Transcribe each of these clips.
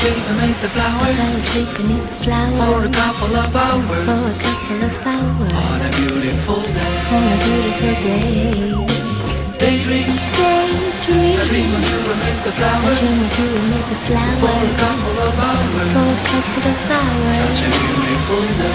asleep beneath the flowers. For a couple of hours. On a beautiful day. Daydream. I dream of you amid the flowers. For a couple of hours. Such a beautiful day.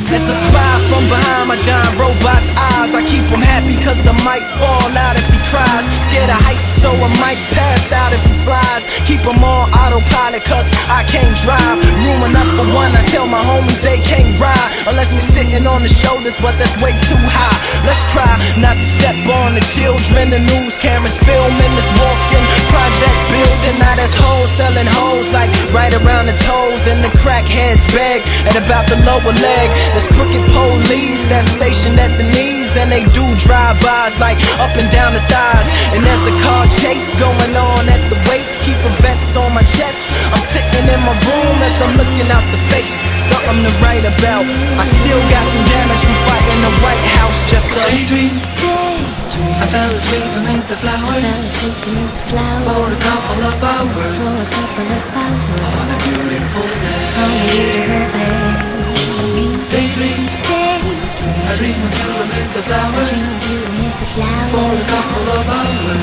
There's a spy from behind my giant robot's eyes. I keep him happy cause I might fall out if he cries. Scared of heights so I might pass out if he flies. Keep him on autopilot cause I can't drive. Room enough for one, I tell my homies they can't ride unless me sitting on the shoulders, but that's way too high. Let's try not to step on the children. The news cameras filming this walking project building. Now there's hoes selling hoes like right around the toes, and the crackheads beg at about the lower leg. There's crooked police that's stationed at the knees, and they do drive-bys like up and down the thighs. And there's a car chase going on at the waist. Keep a vest on my chest. I'm sitting in my room as I'm looking out the face. Something to write about. I still got some damage from fighting the White House just so. Daydream. I fell asleep beneath the flowers. For a couple of hours. On a beautiful day. Daydream. I dream of you amid the flowers. For a couple of hours.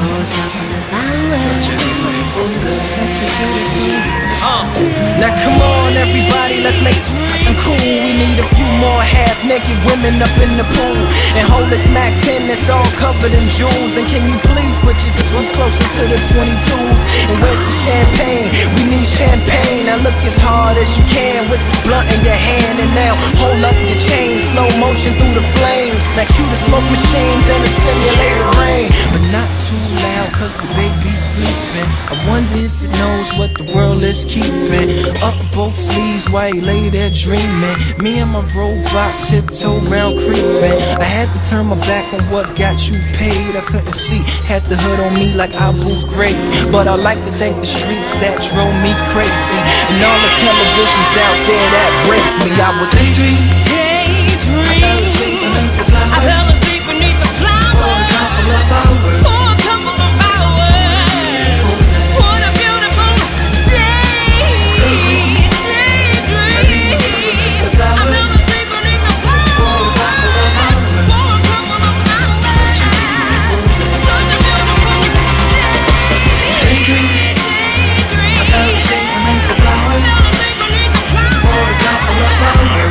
Such a beautiful day. Now come on everybody, let's make it cool. We need a few more half-naked women up in the pool, and hold this Mac 10 that's all covered in jewels. And can you please put your ones closer to the 22s? And where's the champagne? We need champagne. Now look as hard as you can with this blunt in your hand, and now hold up your chain, slow motion through the flames. Now cue the smoke machines and the simulated rain, but not too loud cause the baby's sleeping. I wonder if it knows what the world is keeping. Up both sleeves while you lay there dreaming. Me and my robot tiptoe round creeping. I had to turn my back on what got you paid. I couldn't see, had the hood on me like Abu Ghraib. But I like to thank the streets that drove me crazy, and all the televisions out there that breaks me. I was daydream. I fell asleep beneath the flowers. For a couple of hours. What a beautiful day. Daydream. I fell asleep beneath the flowers. For a couple of hours. Such a beautiful day. Daydream. I fell asleep beneath the flowers. For a couple of hours.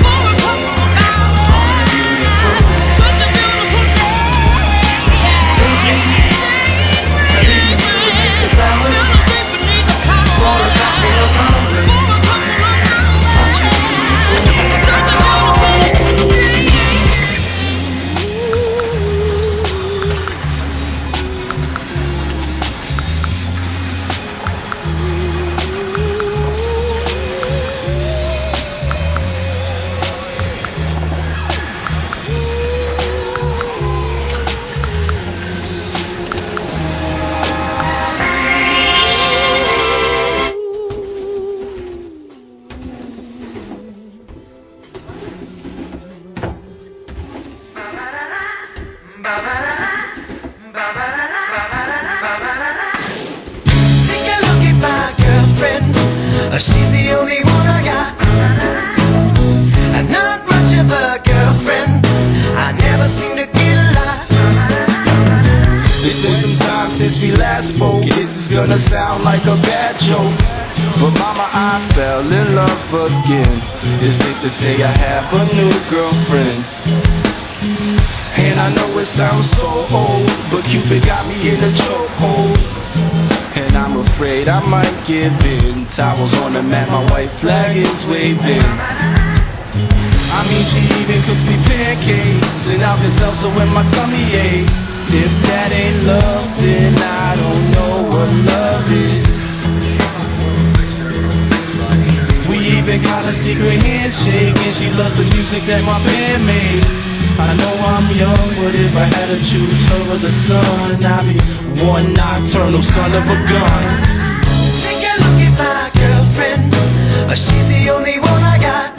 Take a look at my girlfriend. She's the only one I got. Not much of a girlfriend. I never seem to get a lot. It's been some time since we last spoke. This is gonna sound like a bad joke, but mama, I fell in love again. It's safe to say I have a new girlfriend. And I know it sounds so old, but Cupid got me in a chokehold. And I'm afraid I might give in. Towels on the mat, my white flag is waving. I mean, she even cooks me pancakes and Alka-Seltzer when my tummy aches. If that ain't love, then I don't know what love is. We even got a secret handshake, and she loves the music that my band makes. I know I'm young, but if I had to choose her or the sun, I'd be one nocturnal son of a gun. Take a look at my girlfriend. She's the only one I got.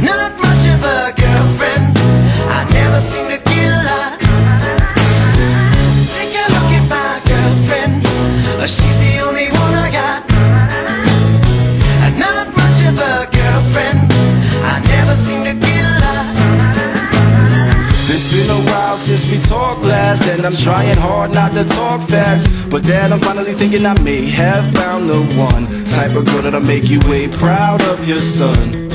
Not much of a girlfriend. I never seem to get a lot. Take a look at my girlfriend. She's the And I'm trying hard not to talk fast, but Dad, I'm finally thinking I may have found the one type of girl that'll make you way proud of your son.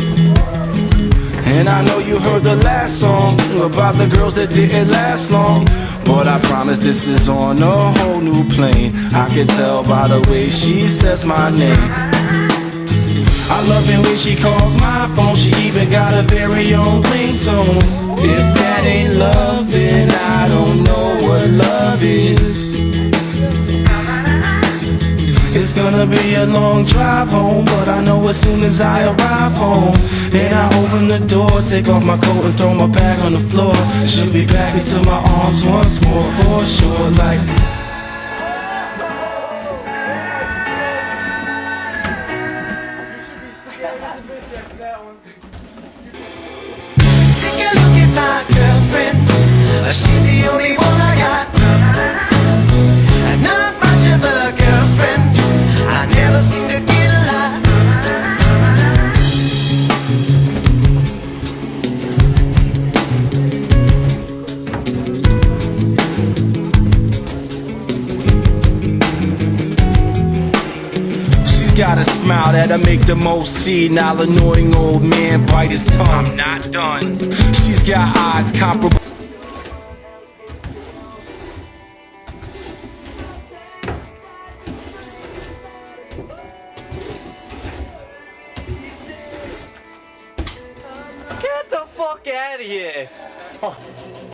And I know you heard the last song about the girls that didn't last long, but I promise this is on a whole new plane. I can tell by the way she says my name. I love it when she calls my phone. She even got a very own ringtone. If that ain't love, then I don't know what love is. It's gonna be a long drive home, but I know as soon as I arrive home and I open the door, take off my coat and throw my bag on the floor, she'll be back into my arms once more, for sure. Like, take a look at my girlfriend. She's the only one I got. Not much of a girlfriend. I never seem to get a lot. she's got a smile that'll make the most senile, annoying old man bite his tongue. I'm not done. She's got eyes comparable. Get the fuck out of here!